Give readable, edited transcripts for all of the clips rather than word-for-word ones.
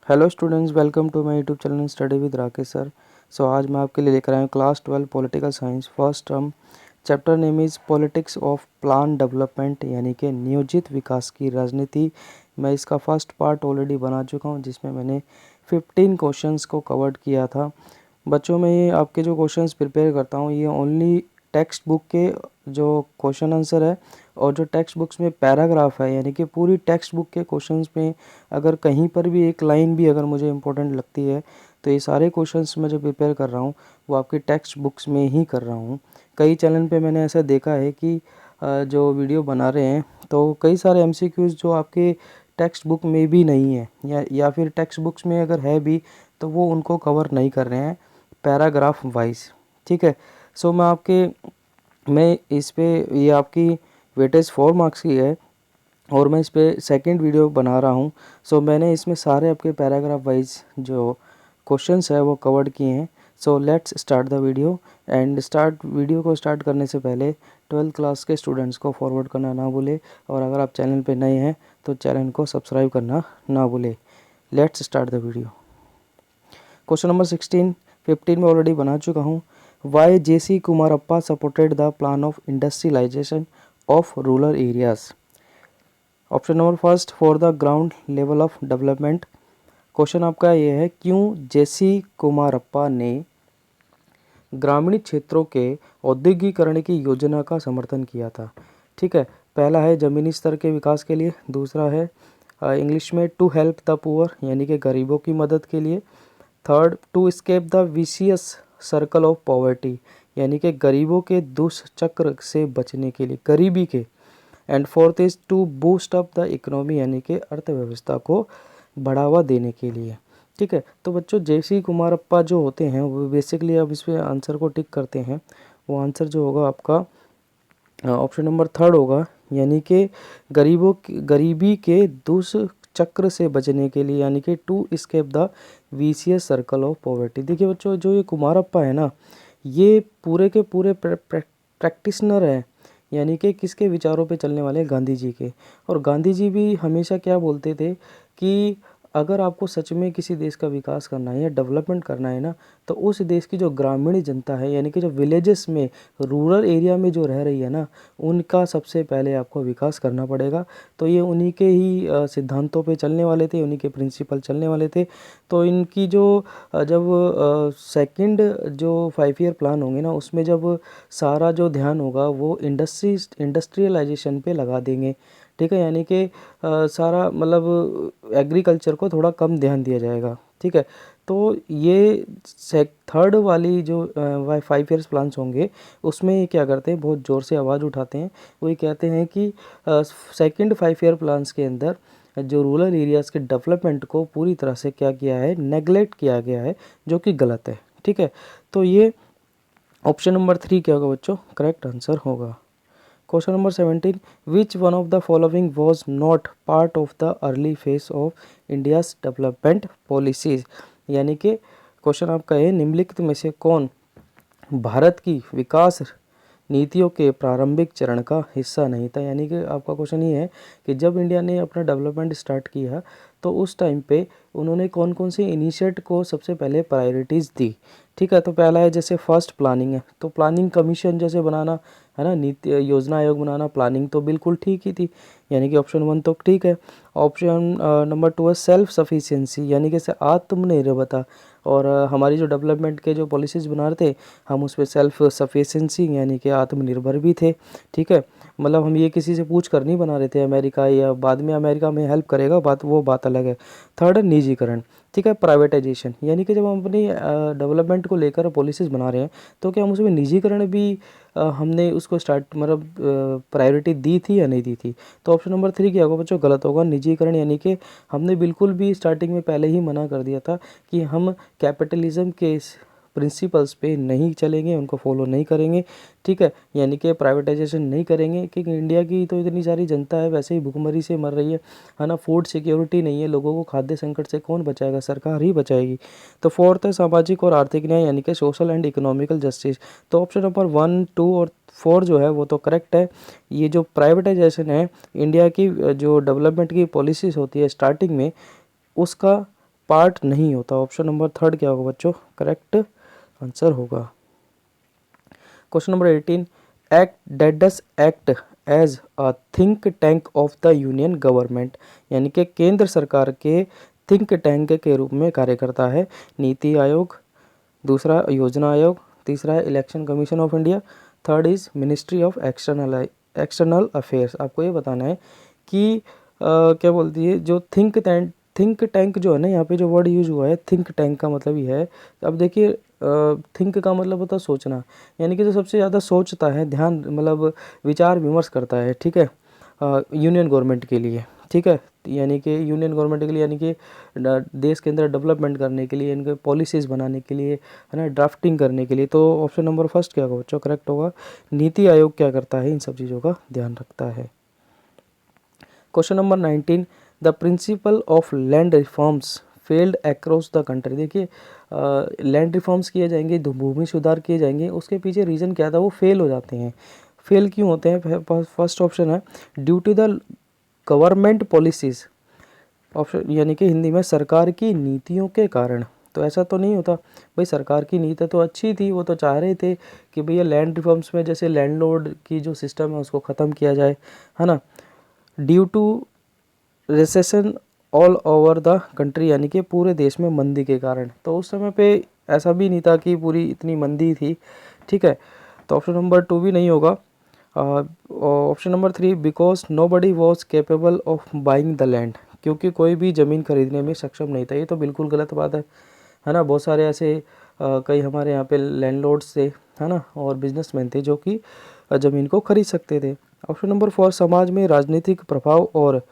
Hello students, welcome to my YouTube channel study with Rakesh sir. आज मैं आपके लिए लेकर आया हूँ class 12 political science first term. Chapter name is politics of plan development, यानी कि नियोजित विकास की राजनीति। मैं इसका फर्स्ट पार्ट ऑलरेडी बना चुका हूँ, जिसमें मैंने 15 क्वेश्चंस को कवर्ड किया था। बच्चों में ये आपके जो क्वेश्चंस प्रिपेयर करता हूँ, ये ओनली टेक्स्ट बुक के जो क्वेश्चन आंसर है और जो टेक्स्ट बुक्स में पैराग्राफ है, यानी कि पूरी टेक्स्ट बुक के क्वेश्चंस में अगर कहीं पर भी एक लाइन भी अगर मुझे इम्पोर्टेंट लगती है तो ये सारे क्वेश्चंस मैं जो प्रिपेयर कर रहा हूँ वो आपकी टेक्स्ट बुक्स में ही कर रहा हूँ। कई चैनल पे मैंने ऐसा देखा है कि जो वीडियो बना रहे हैं तो कई सारे एमसीक्यूज़ जो आपके टेक्स्ट बुक में भी नहीं है या फिर टेक्स्ट बुक्स में अगर है भी तो वो उनको कवर नहीं कर रहे हैं पैराग्राफ वाइज। ठीक है। मैं इस पे ये आपकी वेटेज 4 मार्क्स की है और मैं इस पे सेकंड वीडियो बना रहा हूँ। मैंने इसमें सारे आपके पैराग्राफ वाइज जो क्वेश्चंस है वो कवर्ड किए हैं। Let's start the video. Video को स्टार्ट करने से पहले 12th क्लास के स्टूडेंट्स को फॉरवर्ड करना ना भूले, और अगर आप चैनल पे नए हैं तो चैनल को सब्सक्राइब करना ना भूले। Let's start the video. Question number 15 में ऑलरेडी बना चुका हूँ। Why JC Kumarappa supported the plan of industrialization of rural areas. Option number first, for the ground level of development. Question आपका ये है, क्यों JC कुमारप्पा ने ग्रामीण क्षेत्रों के औद्योगिकरण की योजना का समर्थन किया था। ठीक है। पहला है ज़मीनी स्तर के विकास के लिए, दूसरा है इंग्लिश में टू हेल्प द पुअर, यानी कि गरीबों की मदद के लिए। Third, to escape the vicious circle of poverty, यानी कि गरीबों के दुष्चक्र से बचने के लिए, गरीबी के। And fourth is to boost up the economy, यानी कि अर्थव्यवस्था को बढ़ावा देने के लिए। ठीक है। तो बच्चों JC कुमारप्पा जो होते हैं वो बेसिकली, अब इस पे आंसर को टिक करते हैं, वो आंसर जो होगा आपका ऑप्शन नंबर थर्ड होगा, यानी कि गरीबी के दुष्चक्र से बचने के लिए, यानी कि to escape the vicious circle of poverty. देखिए बच्चों, जो ये कुमारप्पा है ना, ये पूरे के पूरे प्रैक्टिशनर है, यानी कि किसके विचारों पे चलने वाले हैं, गांधी जी के। और गांधी जी भी हमेशा क्या बोलते थे कि अगर आपको सच में किसी देश का विकास करना है या डेवलपमेंट करना है ना, तो उस देश की जो ग्रामीण जनता है, यानी कि जो विलेजेस में, रूरल एरिया में जो रह रही है ना, उनका सबसे पहले आपको विकास करना पड़ेगा। तो ये उन्हीं के ही सिद्धांतों पे चलने वाले थे, उन्हीं के प्रिंसिपल चलने वाले थे। तो इनकी जो जब सेकंड जो 5 ईयर प्लान होंगे ना, उसमें जब सारा जो ध्यान होगा वो इंडस्ट्रियलाइजेशन पे लगा देंगे। ठीक है। यानी कि सारा मतलब एग्रीकल्चर को थोड़ा कम ध्यान दिया जाएगा। ठीक है। तो ये थर्ड वाली जो 5 ईयर्स प्लान्स होंगे उसमें ये क्या करते हैं, बहुत ज़ोर से आवाज़ उठाते हैं। वो ये कहते हैं कि सेकंड 5 ईयर प्लान्स के अंदर जो रूरल एरियाज़ के डेवलपमेंट को पूरी तरह से क्या किया है, नेगलेक्ट किया गया है, जो कि गलत है। ठीक है। तो ये ऑप्शन नंबर 3 क्या होगा बच्चों, करेक्ट आंसर होगा। Question number 17, which one of the following was not part of the early phase of India's development policies, यानी कि क्वेश्चन आपका है, निम्नलिखित में से कौन भारत की विकास नीतियों के प्रारंभिक चरण का हिस्सा नहीं था। यानी कि आपका क्वेश्चन ये है कि जब इंडिया ने अपना डेवलपमेंट स्टार्ट किया तो उस टाइम पे उन्होंने कौन कौन से इनिशिएट को सबसे पहले प्रायोरिटीज़ दी। ठीक है। तो पहला है जैसे फर्स्ट प्लानिंग है, तो प्लानिंग कमीशन जैसे बनाना है ना, नीति योजना आयोग बनाना, प्लानिंग तो बिल्कुल ठीक ही थी, यानी कि ऑप्शन 1 तो ठीक है। ऑप्शन नंबर 2 है सेल्फ सफिशिएंसी, यानी कि आत्मनिर्भरता। और हमारी जो डेवलपमेंट के जो पॉलिसीज़ बना रहे थे हम उस पर सेल्फ सफिशिएंसी यानी कि आत्मनिर्भर भी थे। ठीक है। मतलब हम ये किसी से पूछ कर नहीं बना रहे थे, अमेरिका या बाद में अमेरिका में हेल्प करेगा, वो बात अलग है। थर्ड है निजीकरण। ठीक है, प्राइवेटाइजेशन, यानी कि जब हम अपनी डेवलपमेंट को लेकर पॉलिसीज़ बना रहे हैं तो क्या हम उसमें निजीकरण भी हमने उसको स्टार्ट मतलब प्रायोरिटी दी थी या नहीं दी थी। तो ऑप्शन नंबर 3 क्या होगा बच्चों, गलत होगा, निजीकरण। यानी कि हमने बिल्कुल भी स्टार्टिंग में पहले ही मना कर दिया था कि हम कैपिटलिज्म के प्रिंसिपल्स पे नहीं चलेंगे, उनको फॉलो नहीं करेंगे। ठीक है। यानी कि प्राइवेटाइजेशन नहीं करेंगे, क्योंकि इंडिया की तो इतनी सारी जनता है वैसे ही भूखमरी से मर रही है ना, फूड सिक्योरिटी नहीं है, लोगों को खाद्य संकट से कौन बचाएगा, सरकार ही बचाएगी। तो फोर्थ है सामाजिक और आर्थिक न्याय, यानी कि सोशल एंड इकोनॉमिकल जस्टिस। तो ऑप्शन नंबर 1, 2 और 4 जो है वो तो करेक्ट है। ये जो प्राइवेटाइजेशन है, इंडिया की जो डेवलपमेंट की पॉलिसीज़ होती है स्टार्टिंग में, उसका पार्ट नहीं होता। ऑप्शन नंबर थर्ड क्या होगा बच्चों, करेक्ट आंसर होगा। Question number 18, act that does act as a think tank of the union government, यानी कि केंद्र सरकार के थिंक टैंक के रूप में कार्य करता है। नीति आयोग, दूसरा योजना आयोग, तीसरा है election commission of India, third is ministry of external affairs. आपको ये बताना है कि क्या बोलती है जो थिंक टैंक जो है ना, यहाँ पे जो वर्ड यूज हुआ है थिंक टैंक का मतलब ये है, अब देखिए थिंक का मतलब होता है सोचना, यानी कि जो सबसे ज़्यादा सोचता है, ध्यान मतलब विचार विमर्श करता है, ठीक है, यूनियन गवर्नमेंट के लिए, ठीक है, यानी कि यूनियन गवर्नमेंट के लिए, यानी कि देश के अंदर डेवलपमेंट करने के लिए, इनके पॉलिसीज़ बनाने के लिए, है ना, ड्राफ्टिंग करने के लिए। तो ऑप्शन नंबर फर्स्ट क्या होगा बच्चों, करेक्ट होगा। नीति आयोग क्या करता है, इन सब चीज़ों का ध्यान रखता है। Question number 19, the principle of land reforms failed across the country. देखिए लैंड रिफॉर्म्स किए जाएंगे, भूमि सुधार किए जाएंगे, उसके पीछे रीज़न क्या था, वो फेल हो जाते हैं। फेल क्यों होते हैं, फर्स्ट ऑप्शन है due to the government policies, option यानी कि हिंदी में सरकार की नीतियों के कारण। तो ऐसा तो नहीं होता भाई, सरकार की नीति तो अच्छी थी, वो तो चाह रहे थे कि भैया लैंड रिफॉर्म्स में जैसे लैंडलॉर्ड की जो सिस्टम है उसको ख़त्म किया जाए, है ना। Due to recession all over the country, यानी कि पूरे देश में मंदी के कारण। तो उस समय पे ऐसा भी नहीं था कि पूरी इतनी मंदी थी, ठीक है। तो ऑप्शन नंबर 2 भी नहीं होगा। Option number 3, because nobody was capable of buying the land, क्योंकि कोई भी ज़मीन खरीदने में सक्षम नहीं था। ये तो बिल्कुल गलत बात है ना। बहुत सारे ऐसे कई हमारे यहाँ पे लैंडलॉर्ड्स थे, है ना, और बिजनेसमैन थे जो कि ज़मीन को खरीद सकते थे। ऑप्शन नंबर 4, समाज में राजनीतिक प्रभाव और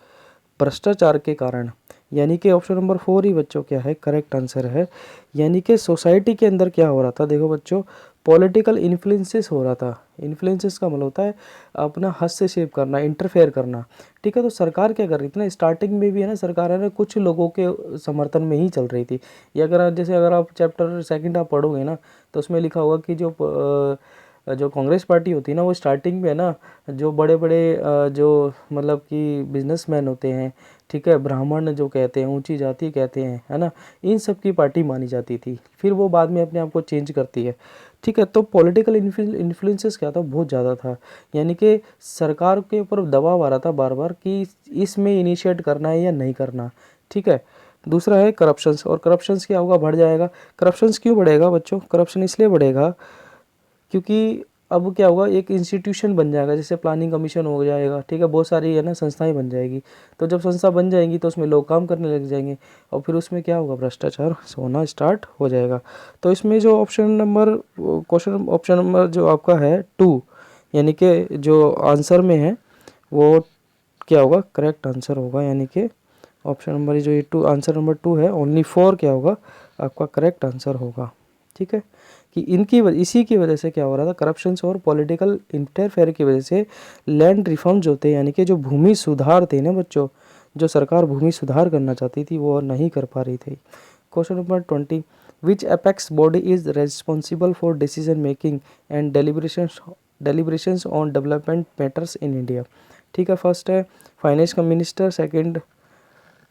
भ्रष्टाचार के कारण, यानी कि ऑप्शन नंबर 4 ही बच्चों क्या है, करेक्ट आंसर है। यानी कि सोसाइटी के अंदर क्या हो रहा था, देखो बच्चों, पॉलिटिकल इन्फ्लुएंसेस हो रहा था। इन्फ्लुएंसेस का मतलब होता है अपना हस्तक्षेप करना, इंटरफेयर करना, ठीक है। तो सरकार क्या कर रही थी ना, स्टार्टिंग में भी है ना, सरकार है ना कुछ लोगों के समर्थन में ही चल रही थी। ये अगर आप चैप्टर सेकंड आप पढ़ोगे ना, तो उसमें लिखा होगा कि जो कांग्रेस पार्टी होती है ना, वो स्टार्टिंग में है ना, जो बड़े बड़े जो मतलब कि बिजनेसमैन होते हैं, ठीक है, ब्राह्मण जो कहते हैं, ऊंची जाति कहते हैं, है ना, इन सब की पार्टी मानी जाती थी। फिर वो बाद में अपने आप को चेंज करती है, ठीक है। तो पॉलिटिकल इन्फ्लुएंसेस क्या था, बहुत ज़्यादा था, यानी कि सरकार के ऊपर दबाव आ रहा था बार बार कि इसमें इनिशिएट करना है या नहीं करना, ठीक है। दूसरा है करप्शंस, और करप्शंस क्या होगा, बढ़ जाएगा। करप्शंस क्यों बढ़ेगा बच्चों, करप्शन इसलिए बढ़ेगा क्योंकि अब क्या होगा, एक इंस्टीट्यूशन बन जाएगा, जैसे प्लानिंग कमीशन हो जाएगा, ठीक है, बहुत सारी है ना संस्थाएं बन जाएगी। तो जब संस्था बन जाएंगी तो उसमें लोग काम करने लग जाएंगे, और फिर उसमें क्या होगा, भ्रष्टाचार होना स्टार्ट हो जाएगा। तो इसमें जो ऑप्शन नंबर जो आपका है 2, यानी कि जो आंसर में है वो क्या होगा, करेक्ट आंसर होगा। यानी कि ऑप्शन नंबर जो ये 2 आंसर नंबर 2 है, ओनली 4 क्या होगा आपका करेक्ट आंसर होगा, ठीक है। कि इसी की वजह से क्या हो रहा था, करप्शंस और पॉलिटिकल इंटरफेयर की वजह से लैंड रिफॉर्म जो थे, यानी कि जो भूमि सुधार थे ना बच्चों, जो सरकार भूमि सुधार करना चाहती थी वो नहीं कर पा रही थी। Question number 20, which apex body is responsible for decision making and deliberations on development matters in India, ठीक है। फर्स्ट है फाइनेंस का minister, second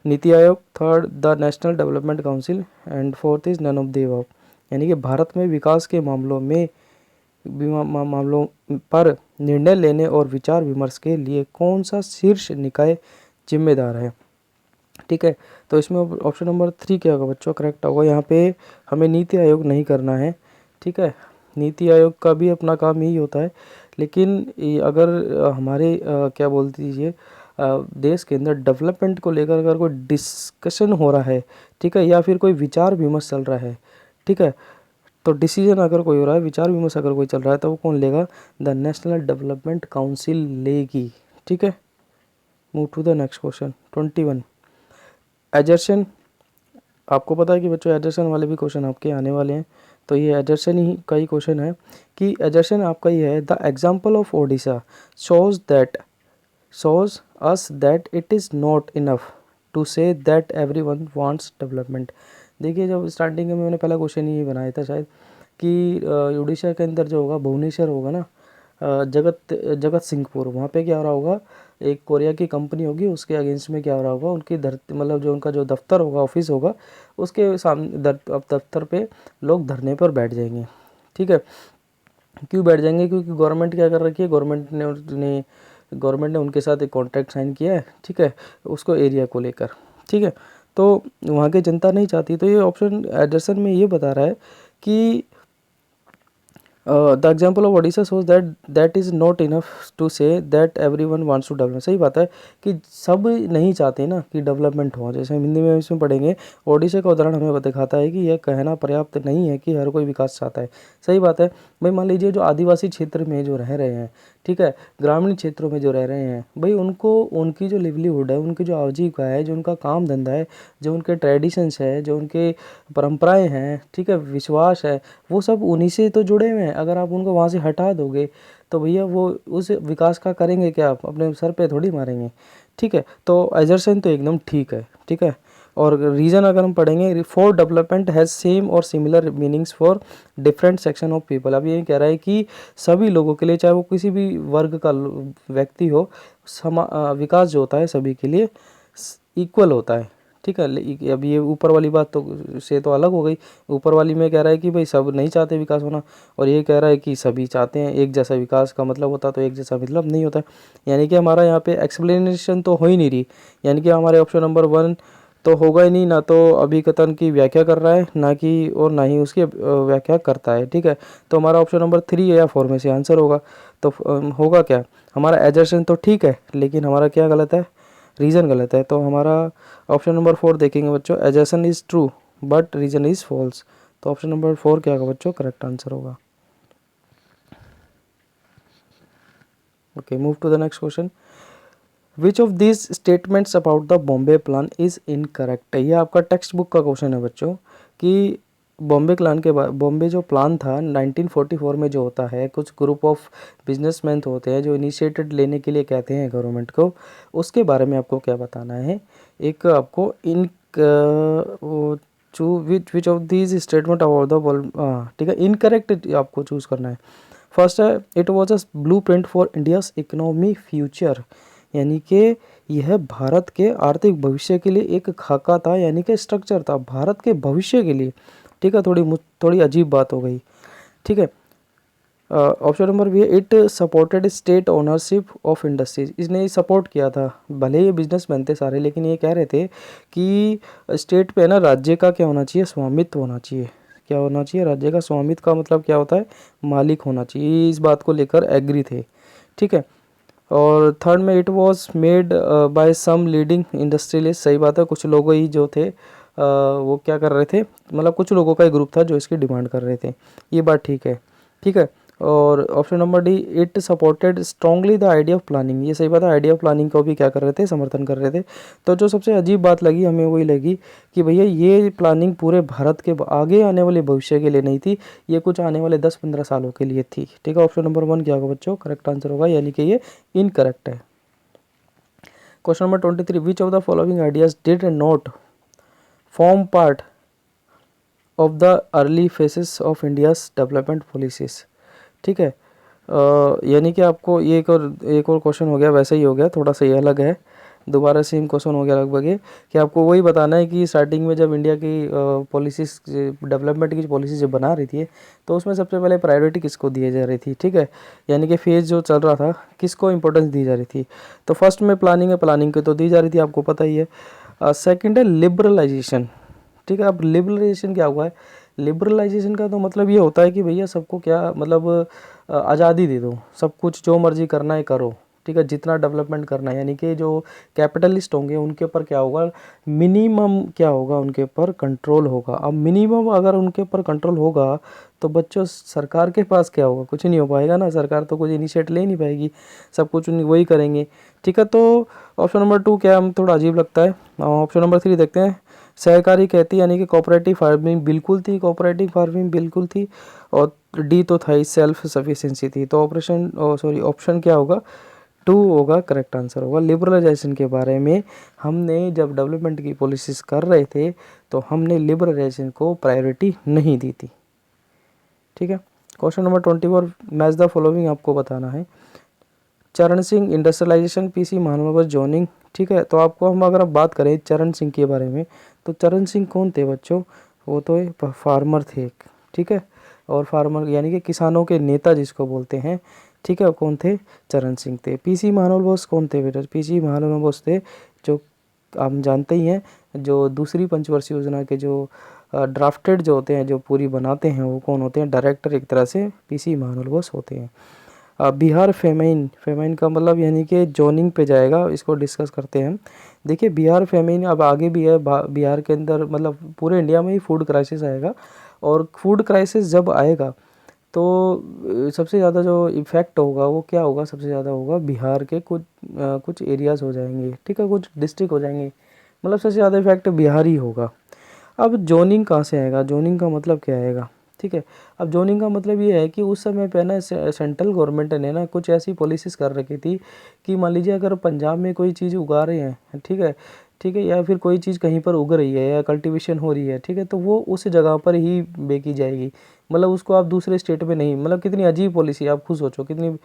NITI Aayog, third the national development council, and fourth is none of the above. यानी कि भारत में विकास के मामलों पर निर्णय लेने और विचार विमर्श के लिए कौन सा शीर्ष निकाय जिम्मेदार है, ठीक है। तो इसमें ऑप्शन नंबर 3 क्या होगा बच्चों, करेक्ट होगा। यहाँ पे हमें नीति आयोग नहीं करना है, ठीक है। नीति आयोग का भी अपना काम यही होता है, लेकिन अगर हमारे क्या बोलते दीजिए देश के अंदर डेवलपमेंट को लेकर अगर कोई डिस्कशन हो रहा है, ठीक है, या फिर कोई विचार विमर्श चल रहा है, ठीक है, तो डिसीजन अगर कोई हो रहा है, विचार विमर्श अगर कोई चल रहा है, तो वो कौन लेगा, द नेशनल डेवलपमेंट काउंसिल लेगी, ठीक है। Move to the next question 21, assertion. आपको पता है कि बच्चों एजर्शन वाले भी क्वेश्चन आपके आने वाले हैं, तो ये एजर्शन ही का ही क्वेश्चन है कि एजर्शन आपका ये है, the example of Odisha shows us that it is not enough to say that everyone wants development। देखिए जब स्टार्टिंग में मैंने पहला क्वेश्चन ही बनाया था शायद कि उड़ीसा के अंदर जो होगा भुवनेश्वर होगा ना, जगत सिंहपुर, वहाँ पे क्या हो रहा होगा, एक कोरिया की कंपनी होगी, उसके अगेंस्ट में क्या हो रहा होगा, उनकी धरती मतलब जो उनका जो दफ्तर होगा, ऑफिस होगा, उसके सामने दफ्तर पे लोग धरने पर बैठ जाएंगे। ठीक है, क्यों बैठ जाएंगे? क्योंकि गवर्नमेंट क्या कर रखी है, गवर्नमेंट ने उनके साथ एक कॉन्ट्रैक्ट साइन किया है, ठीक है, उसको एरिया को लेकर। ठीक है, तो वहाँ की जनता नहीं चाहती। तो ये ऑप्शन एडरसन में ये बता रहा है कि the example of Odisha shows that is not enough to say that everyone wants to develop. सही बात है कि सब नहीं चाहते ना कि डेवलपमेंट हो। जैसे हम हिंदी में इसमें पढ़ेंगे, ओडिशा का उदाहरण हमें दिखाता है कि यह कहना पर्याप्त नहीं है कि हर कोई विकास चाहता है। सही बात है भाई। मान लीजिए जो आदिवासी क्षेत्र में जो रह रहे हैं, ठीक है, ग्रामीण क्षेत्रों में जो रह रहे हैं भाई, उनको उनकी जो लिवलीहुड है, उनकी जो आजीविका है, जो उनका काम धंधा है, जो उनके ट्रेडिशंस है, जो उनके परंपराएं हैं, ठीक है, विश्वास है, वो सब उन्हीं से तो जुड़े हुए हैं। अगर आप उनको वहाँ से हटा दोगे तो भैया वो उस विकास का करेंगे क्या? आप अपने सर पे थोड़ी मारेंगे। ठीक है, तो एजर्सन तो एकदम ठीक है। ठीक है, और रीज़न अगर हम पढ़ेंगे, फॉर डेवलपमेंट हैज़ सेम और similar meanings for different section of people. अब ये कह रहा है कि सभी लोगों के लिए, चाहे वो किसी भी वर्ग का व्यक्ति हो, विकास जो होता है सभी के लिए इक्वल होता है। ठीक है, अब ये ऊपर वाली बात तो से तो अलग हो गई। ऊपर वाली में कह रहा है कि भाई सब नहीं चाहते विकास होना, और ये कह रहा है कि सभी चाहते हैं। एक जैसा विकास का मतलब होता तो एक जैसा मतलब नहीं होता। यानी कि हमारा यहाँ पे एक्सप्लेनेशन तो हो ही नहीं रही। यानी कि हमारे ऑप्शन नंबर 1 तो होगा ही नहीं, ना तो अभिकथन की व्याख्या कर रहा है, ना कि और ना ही उसकी व्याख्या करता है। ठीक है, तो हमारा ऑप्शन नंबर 3 या 4 में से आंसर होगा। तो होगा क्या, हमारा एजर्शन तो ठीक है, लेकिन हमारा क्या गलत है, रीज़न गलत है। तो हमारा ऑप्शन नंबर 4 देखेंगे बच्चों, assertion is true but reason is false. तो ऑप्शन नंबर 4 क्या होगा बच्चों, करेक्ट आंसर होगा। Okay, move to the next question. Which of this statements about the Bombay plan is incorrect. ये आपका टेक्स्ट बुक का क्वेश्चन है बच्चों, कि बॉम्बे प्लान के बाद, बॉम्बे जो प्लान था 1944 में जो होता है, कुछ ग्रुप ऑफ बिजनेसमैन होते हैं जो इनिशिएटेड लेने के लिए कहते हैं गवर्नमेंट को, उसके बारे में आपको क्या बताना है। एक आपको in which of this statement about the, ठीक है, इनकरेक्ट आपको चूज़ करना है। फर्स्ट है, it was a blueprint for India's economy future. यानी कि यह भारत के आर्थिक भविष्य के लिए एक खाका था, यानी कि स्ट्रक्चर था भारत के भविष्य के लिए। ठीक है, थोड़ी अजीब बात हो गई। ठीक है, ऑप्शन नंबर बी है, it supported state ownership of industries. इसने सपोर्ट किया था, भले ये बिजनेसमैन थे सारे, लेकिन ये कह रहे थे कि स्टेट पे ना राज्य का क्या होना चाहिए, स्वामित्व होना चाहिए। क्या होना चाहिए, राज्य का स्वामित्व का मतलब क्या होता है, मालिक होना चाहिए। इस बात को लेकर एग्री थे। ठीक है, और थर्ड में, it was made by some leading industrialist. सही बात है, कुछ लोग ही जो थे वो क्या कर रहे थे, मतलब कुछ लोगों का एक ग्रुप था जो इसकी डिमांड कर रहे थे। ये बात ठीक है। ठीक है, और option number D, it supported strongly the idea of planning. ये सही बात है, आइडिया ऑफ प्लानिंग को भी क्या कर रहे थे, समर्थन कर रहे थे। तो जो सबसे अजीब बात लगी हमें वही लगी कि भैया ये प्लानिंग पूरे भारत के आगे आने वाले भविष्य के लिए नहीं थी, ये कुछ आने वाले 10-15 सालों के लिए थी। ठीक है, ऑप्शन नंबर 1 क्या होगा बच्चों, करेक्ट आंसर होगा, यानी कि ये इनकरेक्ट है। Question number 23, which of the following ideas did not form part of the early faces of India's development policies. ठीक है, यानी कि आपको ये एक और क्वेश्चन हो गया, वैसे ही हो गया, थोड़ा सा ये अलग है, दोबारा सेम क्वेश्चन हो गया लगभग ये, कि आपको वही बताना है कि स्टार्टिंग में जब इंडिया की पॉलिसीज, डेवलपमेंट की पॉलिसी जब बना रही थी, तो उसमें सबसे पहले प्रायोरिटी किसको दी जा रही थी। ठीक है, यानी कि फेज़ जो चल रहा था किसको इंपॉर्टेंस दी जा रही थी। तो फर्स्ट में प्लानिंग है, प्लानिंग की तो दी जा रही थी, आपको पता ही है। सेकेंड है लिबरलाइजेशन। ठीक है, अब लिबरलाइजेशन क्या हुआ है, लिबरलाइजेशन का तो मतलब ये होता है कि भैया सबको क्या मतलब आज़ादी दे दो, सब कुछ जो मर्जी करना है करो। ठीक है, जितना डेवलपमेंट करना है, यानी कि जो कैपिटलिस्ट होंगे उनके ऊपर क्या होगा, मिनिमम क्या होगा, उनके ऊपर कंट्रोल होगा। अब मिनिमम अगर उनके ऊपर कंट्रोल होगा तो बच्चों सरकार के पास क्या होगा, कुछ नहीं हो पाएगा ना, सरकार तो कुछ इनिशिएट ले नहीं पाएगी, सब कुछ वही करेंगे। ठीक है, तो ऑप्शन नंबर 2 क्या हम थोड़ा अजीब लगता है। ऑप्शन नंबर 3 देखते हैं, सहकारी खेती यानी कि कोऑपरेटिव फार्मिंग बिल्कुल थी, कोऑपरेटिव फार्मिंग बिल्कुल थी, और डी तो था ही, सेल्फ सफिशिएंसी थी। तो ऑप्शन क्या होगा, 2 होगा, करेक्ट आंसर होगा। लिबरलाइजेशन के बारे में हमने जब डेवलपमेंट की पॉलिसीज कर रहे थे तो हमने लिबरलाइजेशन को प्रायोरिटी नहीं दी थी। ठीक है, question number 24, match the following आपको बताना है। चरण सिंह इंडस्ट्रियलाइजेशन, पीसी महानंदा जोनिंग। ठीक है, तो आपको हम अगर अब बात करें चरण सिंह के बारे में, तो चरण सिंह कौन थे बच्चों? वो तो एक फार्मर थे एक, ठीक है, और फार्मर यानी कि किसानों के नेता जिसको बोलते हैं, ठीक है, कौन थे? चरण सिंह थे। पीसी महानंदा बोस कौन थे बेटा? पीसी महानंदा बोस थे जो आप जानते ही हैं, जो दूसरी पंचवर्षीय योजना के जो ड्राफ्टेड जो होते हैं, जो पूरी बनाते हैं, वो कौन होते हैं? डायरेक्टर एक तरह से पीसी महानंदा बोस होते हैं। बिहार फेमाइन, फेमाइन का मतलब यानी कि जोनिंग पे जाएगा, इसको डिस्कस करते हैं हम। देखिए बिहार फेमाइन अब आगे भी है, बिहार के अंदर मतलब पूरे इंडिया में ही फूड क्राइसिस आएगा, और फूड क्राइसिस जब आएगा तो सबसे ज़्यादा जो इफ़ेक्ट होगा वो क्या होगा? सबसे ज़्यादा होगा बिहार के कुछ एरियाज़ हो जाएंगे, ठीक है, कुछ डिस्ट्रिक्ट हो जाएंगे, मतलब सबसे ज़्यादा इफेक्ट बिहार ही होगा। अब जोनिंग कहाँ से आएगा? जोनिंग का मतलब क्या आएगा? ठीक है, अब जोनिंग का मतलब ये है कि उस समय पे ना सेंट्रल गवर्नमेंट ने ना कुछ ऐसी पॉलिसीज कर रखी थी कि मान लीजिए अगर पंजाब में कोई चीज़ उगा रहे हैं, ठीक है, या फिर कोई चीज़ कहीं पर उग रही है या कल्टीवेशन हो रही है, ठीक है, तो वो उस जगह पर ही बेची जाएगी, मतलब उसको आप दूसरे स्टेट में नहीं। मतलब कितनी अजीब पॉलिसी, आप खुद सोचो कितनी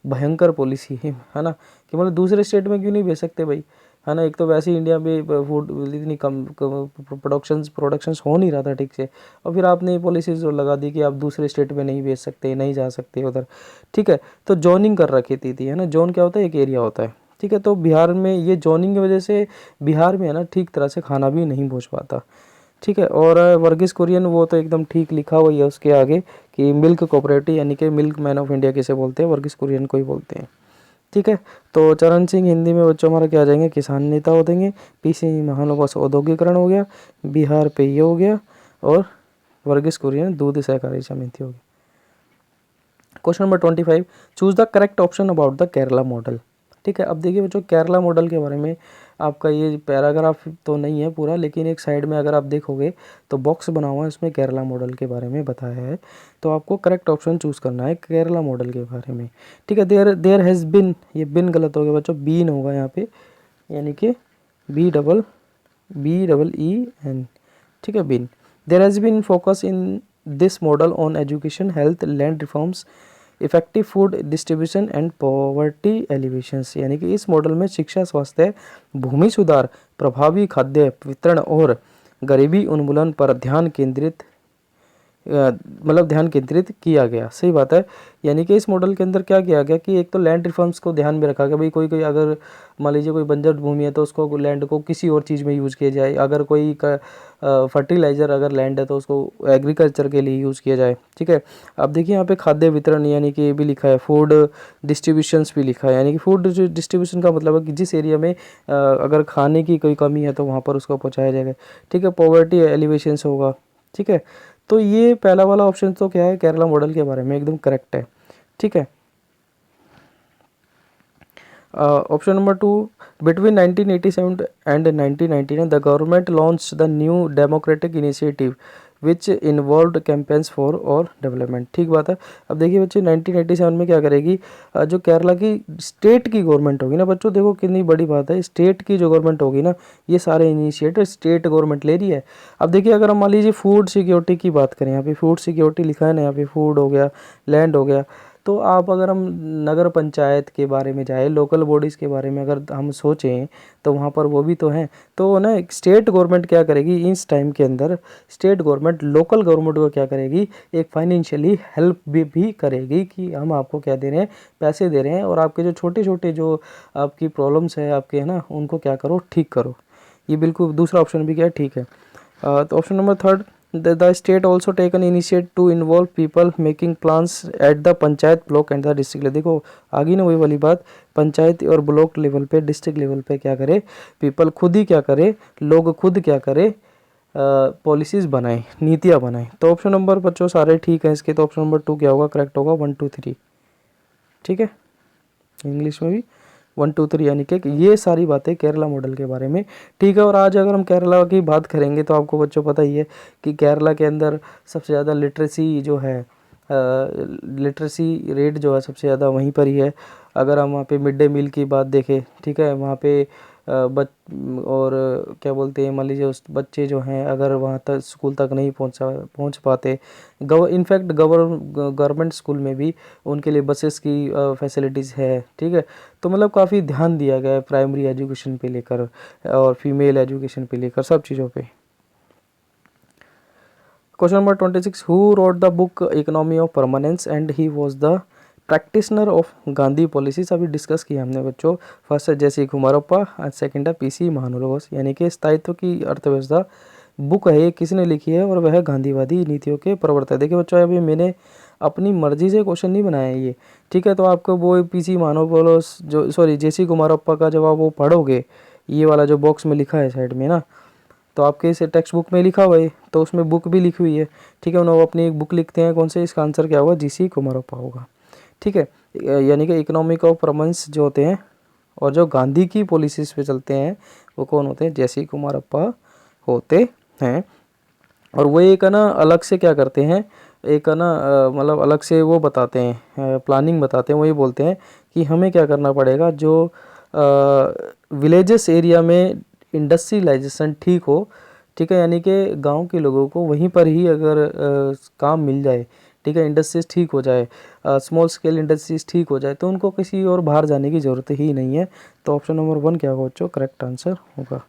भयंकर पॉलिसी है ना, कि मतलब दूसरे स्टेट में क्यों नहीं बेच सकते भाई, है ना। एक तो वैसे ही इंडिया में फूड इतनी कम प्रोडक्शंस हो नहीं रहा था ठीक से, और फिर आपने ये पॉलिसीज लगा दी कि आप दूसरे स्टेट में नहीं बेच सकते, नहीं जा सकते उधर, ठीक है। तो जोनिंग कर रखी थी, है ना। जोन क्या होता है? एक एरिया होता है, ठीक है। तो बिहार में ये जोनिंग की वजह से बिहार में है ना ठीक तरह से खाना भी नहीं पहुँच पाता, ठीक है। और वर्गीस कुरियन वो तो एकदम ठीक लिखा हुआ है उसके आगे कि मिल्क कोऑपरेटिव यानी कि मिल्क मैन ऑफ इंडिया किसे बोलते हैं? वर्गीस कुरियन को ही बोलते हैं, ठीक है। तो चरण सिंह हिंदी में बच्चों हमारा क्या आ जाएंगे? किसान नेता हो देंगे। पीसी महानंदा से औद्योगिकरण हो गया, बिहार पे ये हो गया, और वर्गीस कुरियन दूध सहकारी समिति हो गई। Question number 25, choose the correct option about the Kerala model. ठीक है, अब देखिए बच्चों केरला मॉडल के बारे में आपका ये पैराग्राफ तो नहीं है पूरा, लेकिन एक साइड में अगर आप देखोगे तो बॉक्स बना हुआ है, उसमें केरला मॉडल के बारे में बताया है। तो आपको करेक्ट ऑप्शन चूज करना है केरला मॉडल के बारे में, ठीक है। देयर हैज़ बिन, ये बिन गलत हो गया बच्चों, बीन होगा यहाँ पे, यानी कि BEEN, ठीक है, been. There has been focus in this model on education, health, land reforms, effective food distribution and poverty alleviations, यानी कि इस मॉडल में शिक्षा, स्वास्थ्य, भूमि सुधार, प्रभावी खाद्य वितरण और गरीबी उन्मूलन पर ध्यान केंद्रित किया गया। सही बात है। यानी कि इस मॉडल के अंदर क्या किया गया कि एक तो लैंड रिफॉर्म्स को ध्यान में रखा गया, भाई कोई कोई अगर मान लीजिए कोई बंजर भूमि है तो उसको लैंड को किसी और चीज़ में यूज़ किया जाए, अगर कोई फर्टिलाइज़र अगर लैंड है तो उसको एग्रीकल्चर के लिए यूज़ किया जाए, ठीक है। अब देखिए यहाँ पे खाद्य वितरण यानी कि ये भी लिखा है, फूड डिस्ट्रीब्यूशंस भी लिखा है, यानी कि फूड डिस्ट्रीब्यूशन का मतलब है कि जिस एरिया में अगर खाने की कोई कमी है तो वहाँ पर उसको पहुँचाया जाएगा, ठीक है। पॉवर्टी एलिवेशंस होगा, ठीक है। तो ये पहला वाला ऑप्शन तो क्या है? केरला मॉडल के बारे में एकदम करेक्ट है, ठीक है। Option number 2, between 1987 and 1999 the government launch the new democratic initiative which involve campaigns for और डेवलपमेंट। ठीक बात है। अब देखिए बच्चे 1987 में क्या करेगी, जो केरला की स्टेट की गवर्नमेंट होगी ना बच्चों, देखो कितनी बड़ी बात है, स्टेट की जो गवर्नमेंट होगी ना, ये सारे इनिशिएटिव स्टेट गवर्नमेंट ले रही है। अब देखिए अगर हम मान लीजिए फूड सिक्योरिटी की बात करें, यहाँ पे फूड सिक्योरिटी लिखा है ना, यहाँ पे फूड हो गया, लैंड हो गया, तो आप अगर हम नगर पंचायत के बारे में जाए, लोकल बॉडीज़ के बारे में अगर हम सोचें तो वहाँ पर वो भी तो हैं। तो ना स्टेट गवर्नमेंट क्या करेगी इस टाइम के अंदर, स्टेट गवर्नमेंट लोकल गवर्नमेंट को क्या करेगी, एक फाइनेंशियली हेल्प भी करेगी कि हम आपको क्या दे रहे हैं, पैसे दे रहे हैं, और आपके जो छोटे छोटे जो आपकी प्रॉब्लम्स है आपके, है ना, उनको क्या करो, ठीक करो। ये बिल्कुल दूसरा ऑप्शन भी क्या है, ठीक है। तो option number 3, the state also take an initiative to involve people making plans at the panchayat block and the district level. देखो आगे ना वही वाली बात, पंचायत और ब्लॉक लेवल पे, डिस्ट्रिक्ट लेवल पे क्या करे, पीपल खुद ही क्या करे, लोग खुद क्या करे, पॉलिसीज बनाए, नीतियाँ बनाए। तो ऑप्शन नंबर बच्चों सारे ठीक है इसके, तो ऑप्शन नंबर 2 क्या होगा, करेक्ट होगा, 1 2 3, ठीक है। इंग्लिश में भी 1 2 3, यानी कि ये सारी बातें केरला मॉडल के बारे में, ठीक है। और आज अगर हम केरला की बात करेंगे तो आपको बच्चों पता ही है कि केरला के अंदर सबसे ज़्यादा लिटरेसी जो है, लिटरेसी रेट जो है सबसे ज़्यादा वहीं पर ही है। अगर हम वहाँ पे मिड डे मील की बात देखें, ठीक है, वहाँ पे और क्या बोलते हैं, मान लीजिए उस बच्चे जो हैं अगर वहाँ तक स्कूल तक नहीं पहुँच पाते, इनफैक्ट गवर्नमेंट स्कूल में भी उनके लिए बसेस की फैसिलिटीज़ है, ठीक है। तो मतलब काफ़ी ध्यान दिया गया है प्राइमरी एजुकेशन पे लेकर और फीमेल एजुकेशन पे लेकर सब चीज़ों पे। Question number 26, who wrote the book economy of permanence and he was the practitioner of Gandhi policies. अभी डिस्कस किया हमने बच्चों। फर्स्ट है जैसी कुमारप्पा और सेकंड है पीसी महानुभावोस। यानी कि स्थायित्व की अर्थव्यवस्था बुक है, ये किसने लिखी है और वह गांधीवादी नीतियों के प्रवर्तक। देखिए बच्चों, अभी मैंने अपनी मर्जी से क्वेश्चन नहीं बनाया ये, ठीक है। तो आपको वो पीसी महानुभावोस जो जैसी कुमारप्पा का जब आप वो पढ़ोगे, ये वाला जो बॉक्स में लिखा है साइड में ना, तो आपके इसे टेक्स्ट बुक में लिखा हुआ है, तो उसमें बुक भी लिखी हुई है, ठीक है। उन्होंने अपनी एक बुक लिखते हैं, कौन से, इसका आंसर क्या होगा, जीसी कुमारप्पा होगा, ठीक है। यानी कि इकोनॉमिक ऑफ परमानेंस जो होते हैं और जो गांधी की पॉलिसीज पे चलते हैं वो कौन होते हैं, जैसी कुमारप्पा होते हैं। और वो एक है ना अलग से क्या करते हैं, एक है ना मतलब अलग से वो बताते हैं, प्लानिंग बताते हैं। वही बोलते हैं कि हमें क्या करना पड़ेगा, जो विलेजेस एरिया में इंडस्ट्रियलाइजेशन ठीक हो, ठीक है। यानी कि गांव के लोगों को वहीं पर ही अगर काम मिल जाए, ठीक है, इंडस्ट्रीज ठीक हो जाए, स्मॉल स्केल इंडस्ट्रीज ठीक हो जाए, तो उनको किसी और बाहर जाने की ज़रूरत ही नहीं है। तो ऑप्शन नंबर 1 क्या होगा बच्चों, करेक्ट आंसर होगा।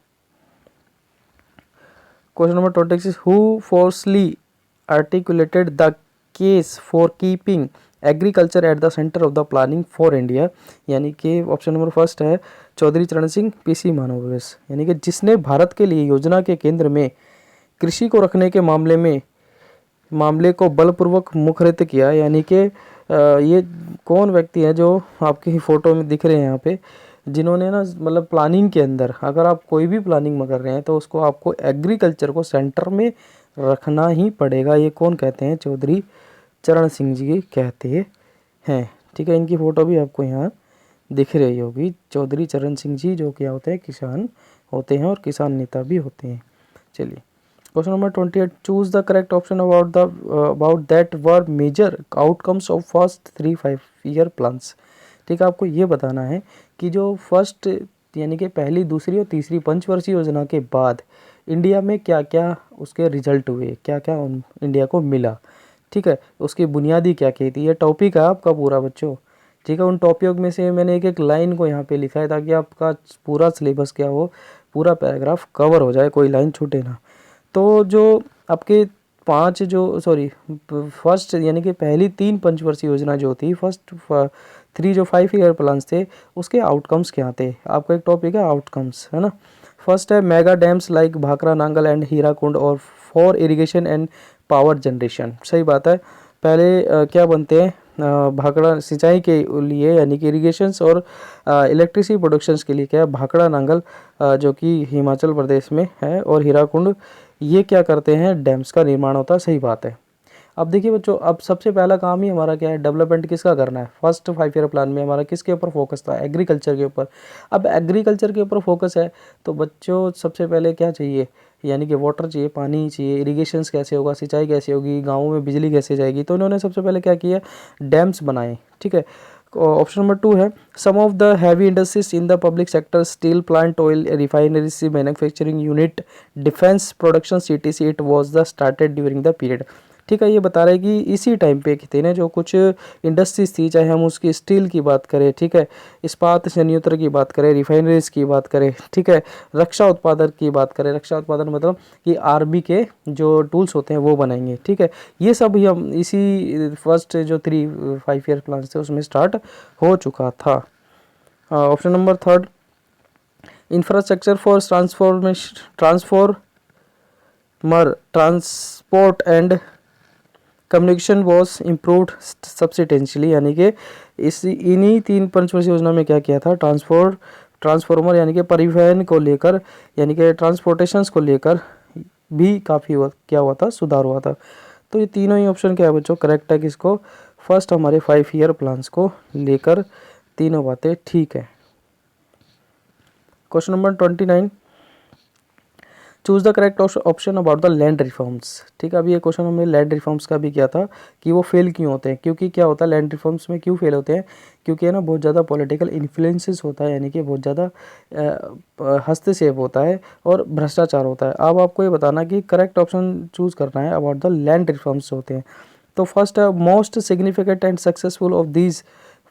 Question number 26, who forcefully articulated the case for keeping agriculture at the centre of the planning for India. यानी कि ऑप्शन नंबर फर्स्ट है चौधरी चरण सिंह, पीसी महानुभावोस। यानी कि जिसने भारत के लिए योजना के केंद्र में कृषि को रखने के मामले को बलपूर्वक मुखरित किया। यानी कि ये कौन व्यक्ति है जो आपकी फोटो में दिख रहे हैं यहाँ पे, जिन्होंने ना मतलब प्लानिंग के अंदर, अगर आप कोई भी प्लानिंग में कर रहे हैं तो उसको आपको एग्रीकल्चर को सेंटर में रखना ही पड़ेगा। ये कौन कहते हैं, चौधरी चरण सिंह जी कहते हैं, ठीक है। इनकी फ़ोटो भी आपको यहाँ दिख रही होगी, चौधरी चरण सिंह जी, जो क्या होते हैं, किसान होते हैं और किसान नेता भी होते हैं। चलिए question number 28, choose the correct option about that were major outcomes of first 3 5 year plans. ठीक है, आपको ये बताना है कि जो फर्स्ट यानी कि पहली, दूसरी और तीसरी पंचवर्षीय योजना के बाद इंडिया में क्या क्या उसके रिजल्ट हुए, क्या क्या इंडिया को मिला, ठीक है, उसकी बुनियादी क्या क्या थी। ये टॉपिक है आपका पूरा बच्चों, ठीक है। उन टॉपिक में से मैंने एक एक लाइन को यहाँ पे लिखा है ताकि आपका पूरा सिलेबस क्या हो, पूरा पैराग्राफ कवर हो जाए, कोई लाइन छूटे ना। तो जो आपके फर्स्ट यानी कि पहली 3 पंचवर्षीय योजना जो थी, फर्स्ट 3 जो 5 ईयर प्लान्स थे, उसके आउटकम्स क्या थे। आपका एक टॉपिक है आउटकम्स, है ना। फर्स्ट है mega dams like Bhakra Nangal and Hirakud और for irrigation and power generation. सही बात है। पहले क्या बनते हैं, भाखड़ा सिंचाई के लिए यानी कि इरिगेशंस और इलेक्ट्रिसिटी प्रोडक्शंस के लिए क्या है, भाखड़ा नांगल जो कि हिमाचल प्रदेश में है, और हीराकुंड, ये क्या करते हैं, डैम्स का निर्माण होता है। सही बात है। अब देखिए बच्चों, अब सबसे पहला काम ही हमारा क्या है, डेवलपमेंट किसका करना है। फर्स्ट 5 ईयर प्लान में हमारा किसके ऊपर फोकस था, एग्रीकल्चर के ऊपर। अब एग्रीकल्चर के ऊपर फोकस है तो बच्चों सबसे पहले क्या चाहिए, यानी कि वाटर चाहिए, पानी चाहिए, इरिगेशंस कैसे होगा, सिंचाई कैसे होगी, गाँवों में बिजली कैसे जाएगी। तो इन्होंने सबसे पहले क्या किया, डैम्स बनाए, ठीक है। ऑप्शन नंबर 2 है some of the heavy industries in the public sector, steel plant, oil refineries, manufacturing unit, defence production, CTC, it was the started during the period. ठीक है, ये बता रहा है कि इसी टाइम पे थे ना जो कुछ इंडस्ट्रीज थी, चाहे हम उसकी स्टील की बात करें, ठीक है, इस्पात संयंत्र की बात करें, रिफाइनरीज की बात करें, ठीक है, रक्षा उत्पादन की बात करें। रक्षा उत्पादन मतलब कि आर्मी के जो टूल्स होते हैं वो बनाएंगे, ठीक है। ये सब ही हम इसी फर्स्ट जो 3 5 ईयर प्लान थे उसमें स्टार्ट हो चुका था। Option number 3, infrastructure for transport and communication was improved substantially. यानी कि इन्हीं 3 पंचवर्षीय योजना में क्या किया था, ट्रांसफॉर्मर यानी कि परिवहन को लेकर, यानी कि ट्रांसपोर्टेशंस को लेकर भी काफ़ी क्या हुआ था, सुधार हुआ था। तो ये तीनों ही ऑप्शन क्या है बच्चों, करेक्ट है किसको, फर्स्ट हमारे 5 ईयर प्लान्स को लेकर तीनों बातें ठीक है। Question number 29, choose the correct option about the land reforms. ठीक है, अभी ये क्वेश्चन हमने लैंड रिफॉर्म्स का भी किया था कि वो फेल क्यों होते हैं, क्योंकि क्या होता है लैंड रिफॉर्म्स में क्यों फेल होते हैं, क्योंकि है ना बहुत ज़्यादा पॉलिटिकल इन्फ्लुएंसेस होता है, यानी कि बहुत ज़्यादा हस्तक्षेप होता है और भ्रष्टाचार होता है। अब आपको ये बताना कि करेक्ट ऑप्शन चूज़ करना है अबाउट द लैंड रिफॉर्म्स होते हैं। तो फर्स्ट है most significant and successful of these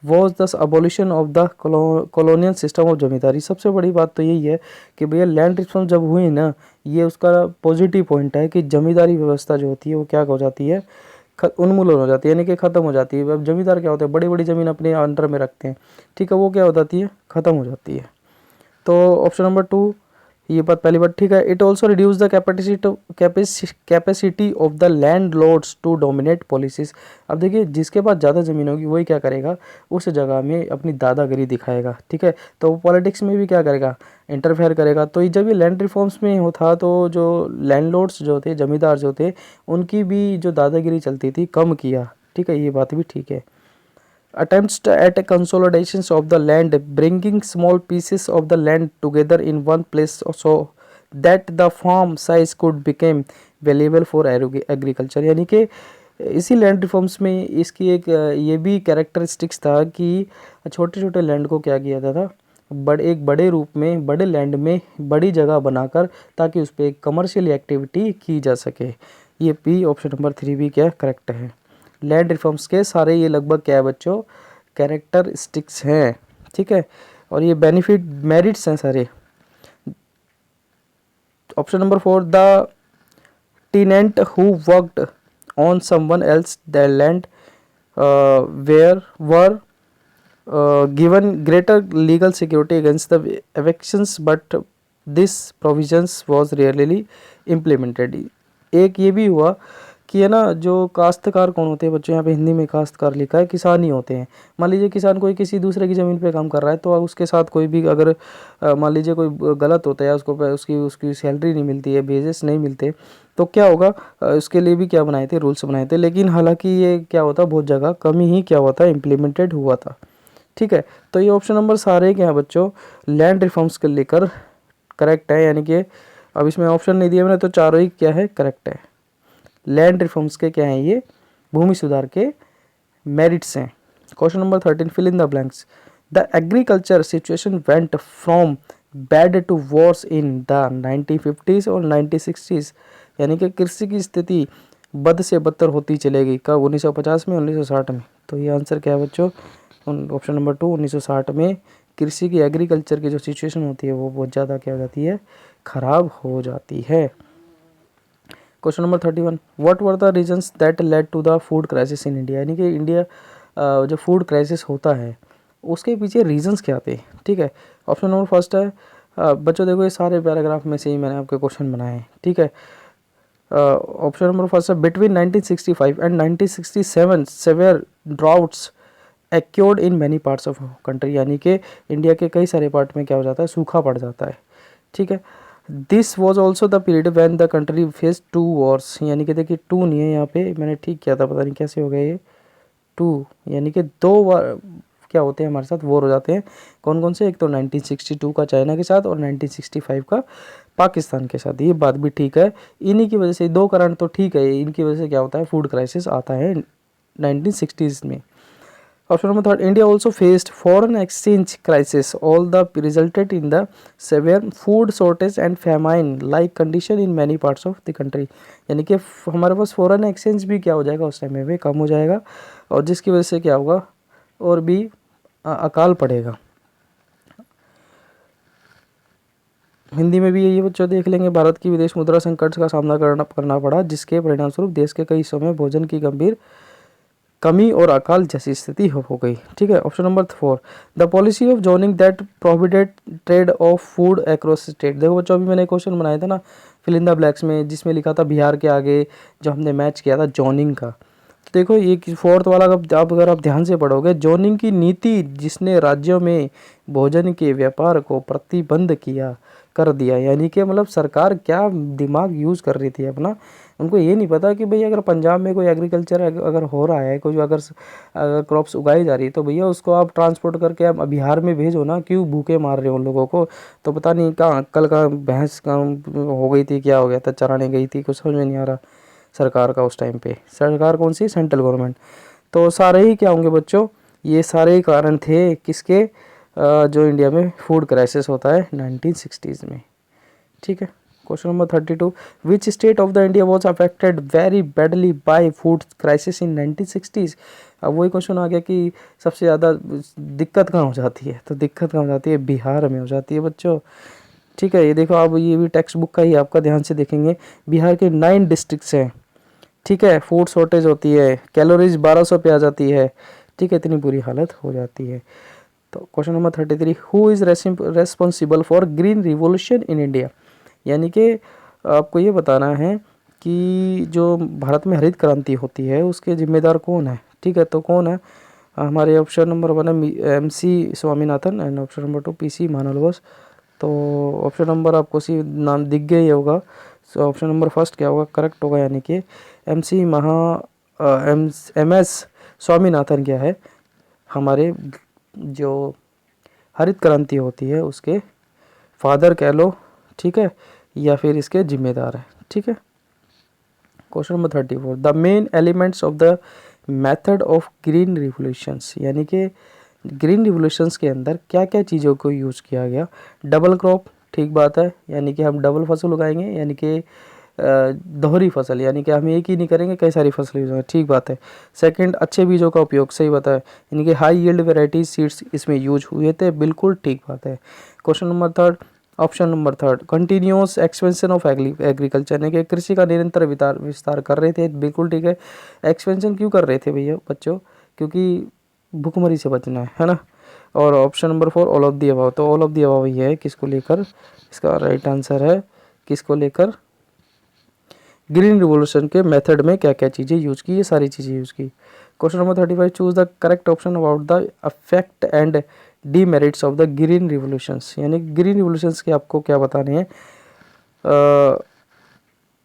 was the abolition of the colonial system of zamindari. सबसे बड़ी बात तो यही है कि भैया लैंड रिफॉर्म जब हुई ना, ये उसका पॉजिटिव पॉइंट है कि जमींदारी व्यवस्था जो होती है वो क्या हो जाती है, उन्मूलन हो जाती है, यानी कि ख़त्म हो जाती है। अब जमींदार क्या होते हैं, बड़ी बड़ी ज़मीन अपने अंडर में रखते हैं, ठीक है, वो क्या हो जाती है, ख़त्म हो जाती है। तो ऑप्शन नंबर 2 ये बात पहली बात ठीक है। It also reduce the capacity of the landlords to dominate policies. अब देखिए जिसके पास ज़्यादा ज़मीन होगी वही क्या करेगा, उस जगह में अपनी दादागिरी दिखाएगा, ठीक है, तो वो पॉलिटिक्स में भी क्या करेगा, इंटरफेयर करेगा। तो जब ये लैंड रिफॉर्म्स में होता तो जो लैंडलॉर्ड्स जो थे, जमींदार जो थे, उनकी भी जो दादागिरी चलती थी कम किया, ठीक है, ये बात भी ठीक है। Attempts at a consolidations of the land, bringing small pieces of the land together in one place so that the farm size could become valuable for agriculture। यानी कि इसी लैंड रिफॉर्म्स में इसकी एक ये भी कैरेक्टरिस्टिक्स था कि छोटे छोटे लैंड को क्या किया जाता था, एक बड़े रूप में, बड़े लैंड में बड़ी जगह बनाकर, ताकि उस पर एक कमर्शियल एक्टिविटी की जा सके। ये पी ऑप्शन नंबर 3 भी क्या करेक्ट है। लैंड रिफॉर्म्स के सारे ये लगभग क्या है बच्चों, कैरेक्टरिस्टिक्स हैं, ठीक है, और ये बेनिफिट मेरिट्स हैं सारे। Option number 4 the tenant who worked on someone else the land where were given greater legal security against the evictions but this provisions was rarely implemented. एक ये भी हुआ कि है ना, जो काश्तकार कौन होते हैं बच्चों, यहाँ पे हिंदी में काश्तकार लिखा है, किसान ही होते हैं। मान लीजिए किसान कोई किसी दूसरे की ज़मीन पे काम कर रहा है, तो उसके साथ कोई भी अगर मान लीजिए कोई गलत होता है, उसको उसकी उसकी सैलरी नहीं मिलती है, बेजेस नहीं मिलते, तो क्या होगा, उसके लिए भी क्या बनाए थे, रूल्स बनाए थे। लेकिन हालांकि ये क्या होता, बहुत जगह कम ही क्या हुआ था, इम्प्लीमेंटेड हुआ था, ठीक है। तो ये ऑप्शन नंबर सारे क्या हैं बच्चों, लैंड रिफॉर्म्स के लेकर करेक्ट है, यानी कि अब इसमें ऑप्शन नहीं दिया मैंने, तो चारों ही क्या है, करेक्ट है। लैंड रिफॉर्म्स के क्या हैं, ये भूमि सुधार के मेरिट्स हैं। Question number 13 fill in the blanks. The agriculture situation went from bad to worse in the 1950s और 1960s। यानी कि कृषि की स्थिति बद से बदतर होती चलेगी कब, 1950 में, 1960 में। तो ये आंसर क्या है बच्चों, ऑप्शन नंबर 2 1960 में कृषि की, एग्रीकल्चर की जो सिचुएशन होती है वो बहुत ज़्यादा क्या हो जाती है, ख़राब हो जाती है। Question number 31 what were the reasons that led to the food crisis in India. यानी कि इंडिया जो फूड क्राइसिस होता है उसके पीछे रीजंस क्या थे, ठीक है। ऑप्शन नंबर फर्स्ट है बच्चों देखो ये सारे पैराग्राफ में से ही मैंने आपके क्वेश्चन बनाए हैं, ठीक है। ऑप्शन नंबर फर्स्ट है between 1965 and 1967 severe droughts occurred in many parts of country. यानी कि इंडिया के कई सारे पार्ट में क्या हो जाता है, सूखा पड़ जाता है, ठीक है। This was also the period when the country face 2 Wars. यानी कि देखिए 2 नहीं है यहाँ पे, मैंने ठीक किया था, पता नहीं कैसे हो गया ये 2, यानी कि 2 वार क्या होते हैं हमारे साथ, वॉर हो जाते हैं। कौन कौन से, एक तो 1962 का चाइना के साथ और 1965 का पाकिस्तान के साथ। ये बात भी ठीक है, इन्हीं की वजह से 2 कारण तो ठीक है, इनकी वजह से क्या होता है, फूड क्राइसिस आता है 1960s में। Option number 3 India also faced foreign exchange crisis all the resulted in the severe food shortage and famine like condition in many parts of the country। यानी कि हमारे पास फॉरेन एक्सचेंज भी क्या हो जाएगा उस टाइम में भी कम हो जाएगा, और जिसकी वजह से क्या होगा, और भी अकाल पड़ेगा। हिंदी में भी ये बच्चों देख लेंगे, भारत की विदेश मुद्रा संकट का सामना करना पड़ा, जिसके परिणामस्वरूप देश के कई हिस्सों में भोजन की गंभीर कमी और अकाल जैसी स्थिति हो गई, ठीक है। Option number 4 the policy of zoning that prohibited trade off food across state. देखो बच्चों अभी मैंने क्वेश्चन बनाया था ना फिल इन द ब्लैक्स में, जिसमें लिखा था बिहार के आगे जो हमने मैच किया था जोनिंग का। तो देखो ये 4th वाला अगर आप ध्यान से पढ़ोगे, जोनिंग की नीति जिसने राज्यों में भोजन के व्यापार को प्रतिबंध किया, कर दिया। यानी कि मतलब सरकार क्या दिमाग यूज़ कर रही थी अपना, उनको ये नहीं पता कि भई अगर पंजाब में कोई एग्रीकल्चर अगर हो रहा है, कोई अगर क्रॉप्स उगाई जा रही है, तो भैया उसको आप ट्रांसपोर्ट करके आप बिहार में भेजो ना, क्यों भूखे मार रहे हो उन लोगों को। तो पता नहीं कहाँ कल का भैंस का हो गई थी, क्या हो गया था, चराने गई थी, कुछ समझ में नहीं आ रहा सरकार का उस टाइम पे। सरकार कौन सी, सेंट्रल गवर्नमेंट। तो सारे ही क्या होंगे बच्चों, ये सारे ही कारण थे किसके, जो इंडिया में फूड क्राइसिस होता है 1960s में। ठीक है। Question number 32, which state of the India was affected very badly bye food crisis in 1960s। अब वही क्वेश्चन आ गया कि सबसे ज़्यादा दिक्कत कहाँ हो जाती है, तो दिक्कत कहाँ हो जाती है, बिहार में हो जाती है बच्चों। ठीक है, ये देखो आप, ये भी टेक्स्ट बुक का ही आपका ध्यान से देखेंगे, बिहार के 9 डिस्ट्रिक्ट्स हैं। ठीक है, फूड शॉर्टेज होती है, कैलोरीज 1200 पे आ जाती है। ठीक है, इतनी बुरी हालत हो जाती है। तो question number 33, who is responsible for green revolution in India. यानी कि आपको ये बताना है कि जो भारत में हरित क्रांति होती है उसके जिम्मेदार कौन है। ठीक है, तो कौन है, हमारे ऑप्शन नंबर 1 है MC Swaminathan and option number 2 PC महानलबोस। तो ऑप्शन नंबर आपको सी नाम दिख गया ही होगा। सो ऑप्शन नंबर फर्स्ट क्या होगा, करेक्ट होगा, यानी कि MS स्वामीनाथन क्या है, हमारे जो हरित क्रांति होती है उसके फादर कह लो। ठीक है, या फिर इसके जिम्मेदार है। ठीक है। Question number 34, the main elements of the method of green revolutions. यानी कि ग्रीन रिवोल्यूशंस के अंदर क्या क्या चीज़ों को यूज़ किया गया। डबल क्रॉप, ठीक बात है, यानी कि हम डबल फसल उगाएंगे, यानी कि दोहरी फसल, यानी कि हम एक ही नहीं करेंगे, कई सारी फसलें यूज, ठीक बात है। सेकंड, अच्छे बीजों का उपयोग, सही बात है, यानी कि हाई यील्ड वेराइटी सीड्स इसमें यूज हुए थे, बिल्कुल ठीक बात है। Question number third, option number third, continuous expansion of agriculture, यानी कि कृषि का निरंतर विस्तार कर रहे थे, बिल्कुल ठीक है। एक्सपेंशन क्यों कर रहे थे भैया बच्चों, क्योंकि भुखमरी से बचना है ना। और option number 4, all of the above. तो ऑल ऑफ दी अबव ही है, किसको लेकर, इसका राइट आंसर है किसको लेकर, ग्रीन रिवोल्यूशन के मेथड में क्या क्या चीज़ें यूज़ की, ये सारी चीज़ें यूज़ की। Question number 35, choose the correct option about the effect and demerits of the green revolutions. यानी ग्रीन रिवोल्यूशंस के आपको क्या बताने हैं,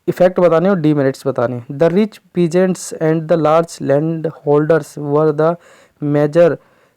इफेक्ट बताने और डीमेरिट्स बताने। The rich peasants and the large land holders were the major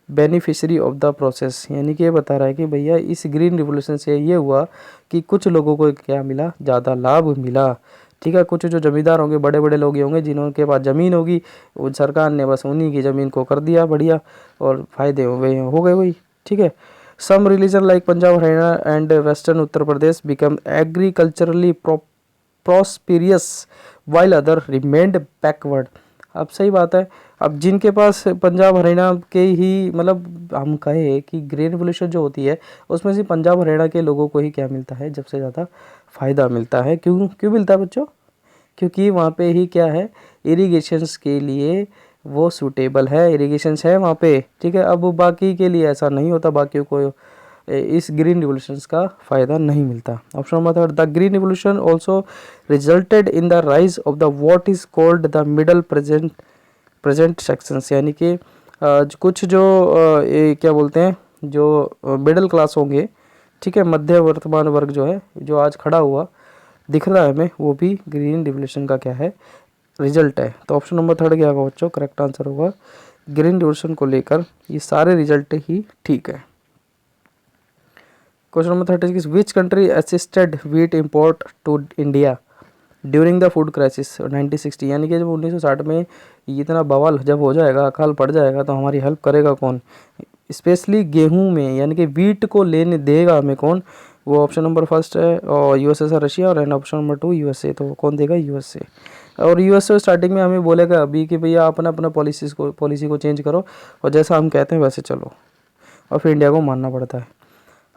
beneficiary of the process. यानी कि ये बता रहा है कि भैया इस ग्रीन रिवोल्यूशन से ये हुआ कि कुछ लोगों को क्या मिला, ज़्यादा लाभ मिला। ठीक है, कुछ जो जमींदार होंगे, बड़े बड़े लोग होंगे, जिनके पास ज़मीन होगी, वो सरकार ने बस उन्हीं की ज़मीन को कर दिया बढ़िया, और फायदे हो गए वही। ठीक है। Some religion like Punjab, Haryana and western Uttar Pradesh become agriculturally prosperous while other remained backward. अब सही बात है, अब जिनके पास पंजाब हरियाणा के ही, मतलब हम कहे कि ग्रीन रिवोल्यूशन जो होती है उसमें से पंजाब हरियाणा के लोगों को ही क्या मिलता है, सबसे ज़्यादा फ़ायदा मिलता है। क्यों क्यों मिलता है बच्चों, क्योंकि वहाँ पे ही क्या है, इरिगेशंस के लिए वो सूटेबल है, इरिगेशंस है वहाँ पे। ठीक है, अब बाकी के लिए ऐसा नहीं होता, बाकियों को इस ग्रीन रिवोल्यूशंस का फ़ायदा नहीं मिलता। Option number third, the green revolution also resulted in the rise of the what is called the middle present sections. यानी कि कुछ जो ये क्या बोलते हैं, जो मिडिल क्लास होंगे, ठीक है, मध्य वर्तमान वर्ग जो है, जो आज खड़ा हुआ दिख रहा है हमें, वो भी ग्रीन रिवोल्यूशन का क्या है, रिजल्ट है। तो ऑप्शन नंबर थर्ड क्या होगा बच्चों, करेक्ट आंसर होगा। ग्रीन रिवोल्यूशन को लेकर ये सारे रिजल्ट ही ठीक है। Question number 36, which country assisted wheat import to India during the food crisis 1960। यानी कि जब 1960 में इतना बवाल जब हो जाएगा, अकाल पड़ जाएगा, तो हमारी हेल्प करेगा कौन, स्पेशली गेहूं में, यानी कि वीट को लेने देगा हमें कौन, वो ऑप्शन नंबर फर्स्ट है और यूएसए रशिया, और एंड ऑप्शन नंबर 2 यूएसए। तो कौन देगा, यूएसए। और यूएसए स्टार्टिंग में हमें बोलेगा अभी कि भैया अपना अपना पॉलिसी को चेंज करो, और जैसा हम कहते हैं वैसे चलो, और फिर इंडिया को मानना पड़ता है।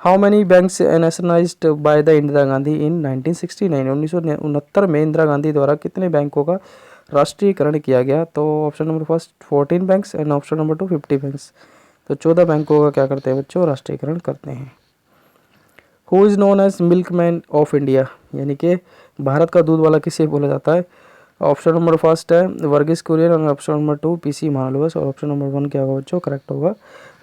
How many banks nationalized by the Indira Gandhi in 1969। 1969 में इंदिरा गांधी द्वारा कितने बैंकों का राष्ट्रीयकरण किया गया। तो option number first 14 banks and option number 2 50 banks. तो 14 बैंकों का क्या करते हैं बच्चों, राष्ट्रीयकरण करते हैं। Who is known as milkman of India. यानी कि भारत का दूध वाला किसे बोला जाता है। ऑप्शन नंबर फर्स्ट है वर्गीस कुरियन, और ऑप्शन नंबर 2 PC महालनोबिस, और ऑप्शन नंबर 1 क्या होगा बच्चों, करेक्ट होगा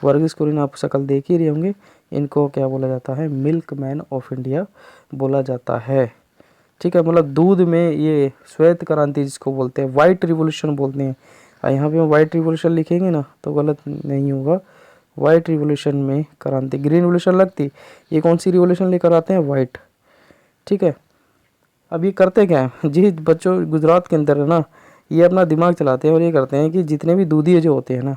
वर्गीस कुरियन। आप शक्ल देख ही रहे होंगे इनको क्या बोला जाता है, मिल्कमैन ऑफ इंडिया बोला जाता है। ठीक है, मतलब दूध में ये श्वेत क्रांति जिसको बोलते हैं, वाइट रिवॉल्यूशन बोलते हैं। यहाँ पे हम वाइट रिवॉल्यूशन लिखेंगे ना तो गलत नहीं होगा, वाइट रिवॉल्यूशन में क्रांति, ग्रीन रिवॉल्यूशन लगती, ये कौन सी रिवॉल्यूशन लेकर आते हैं, वाइट। ठीक है, अब ये करते क्या है जी बच्चों, गुजरात के अंदर है ना, ये अपना दिमाग चलाते हैं और ये करते हैं कि जितने भी दूधिए जो होते हैं ना,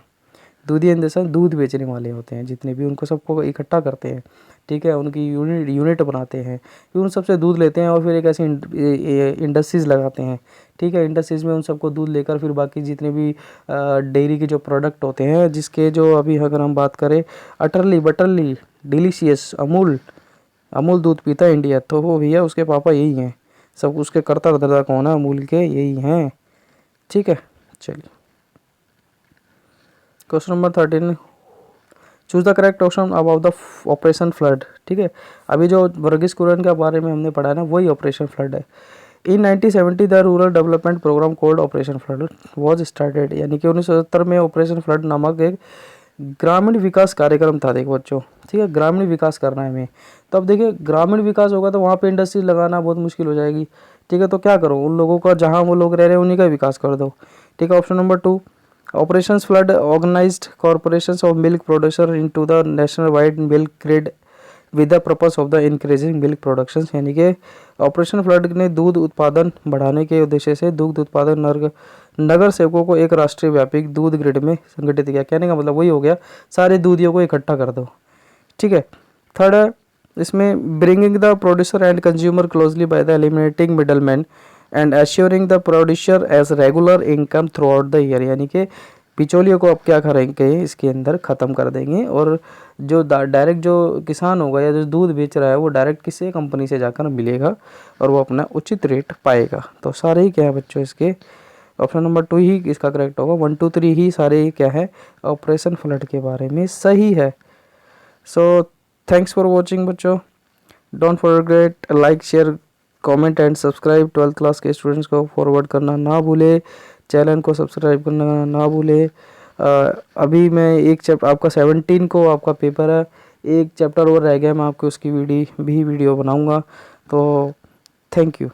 दूधिए इन देश दूध बेचने वाले होते हैं जितने भी, उनको सबको इकट्ठा करते हैं। ठीक है, उनकी यूनिट बनाते हैं, फिर उन सबसे दूध लेते हैं और फिर एक ऐसी इंडस्ट्रीज़ लगाते हैं। ठीक है, इंडस्ट्रीज़ में उन सबको दूध लेकर फिर बाकी जितने भी डेयरी के जो प्रोडक्ट होते हैं, जिसके जो अभी अगर हम बात करें अटरली बटरली डिलीशियस अमूल, अमूल दूध पीता है इंडिया, तो वो भैया उसके पापा यही हैं, सब उसके करता धरता कौन है, अमूल के यही हैं। ठीक है, चलिए question number 13, choose the correct option about the operation flood. ठीक है, अभी जो वर्गीस कुरियन के बारे में हमने पढ़ा है ना, वही ऑपरेशन फ्लड है। In 1970 the rural development program called operation flood was started, यानी कि 1970 में ऑपरेशन फ्लड नामक एक ग्रामीण विकास कार्यक्रम था। देखो बच्चों, ठीक है, ग्रामीण विकास करना है हमें, तो अब देखिए ग्रामीण विकास होगा तो वहाँ पे इंडस्ट्री लगाना बहुत मुश्किल हो जाएगी। ठीक है, तो क्या करो, उन लोगों का जहाँ वो लोग रह रहे हैं उन्हीं का विकास कर दो। ठीक है, option number 2, operations flood organized corporations of milk producer into the national wide milk grid with the purpose of the increasing milk production, यानी कि ऑपरेशन फ्लड ने दूध उत्पादन बढ़ाने के उद्देश्य से दुग्ध उत्पादन नगर सेवकों को एक राष्ट्रीय व्यापी दूध ग्रिड में संगठित किया। कहने का मतलब वही हो गया, सारे दूधियों को इकट्ठा कर दो। ठीक है, थर्ड है इसमें bringing the producer and consumer closely by the eliminating middle man and assuring the producer as regular income throughout the year, यानी कि बिचौलियों को अब क्या करेंगे, इसके अंदर ख़त्म कर देंगे और जो डायरेक्ट जो किसान होगा या जो दूध बेच रहा है वो डायरेक्ट किसी कंपनी से जाकर मिलेगा और वो अपना उचित रेट पाएगा। तो सारे ही क्या है बच्चों, इसके ऑप्शन नंबर 2 ही इसका करेक्ट होगा, 1 2 3 ही सारे क्या है ऑपरेशन फ्लड के बारे में सही है। सो थैंक्स फॉर वॉचिंग बच्चों, don't forget like share comment and subscribe. 12th class के स्टूडेंट्स को फॉरवर्ड करना ना भूले, चैनल को सब्सक्राइब करना ना भूले। अभी मैं एक चैप्टर आपका 17 को आपका पेपर है, एक चैप्टर और रह गया, मैं आपको उसकी वीडियो बनाऊंगा। तो थैंक यू।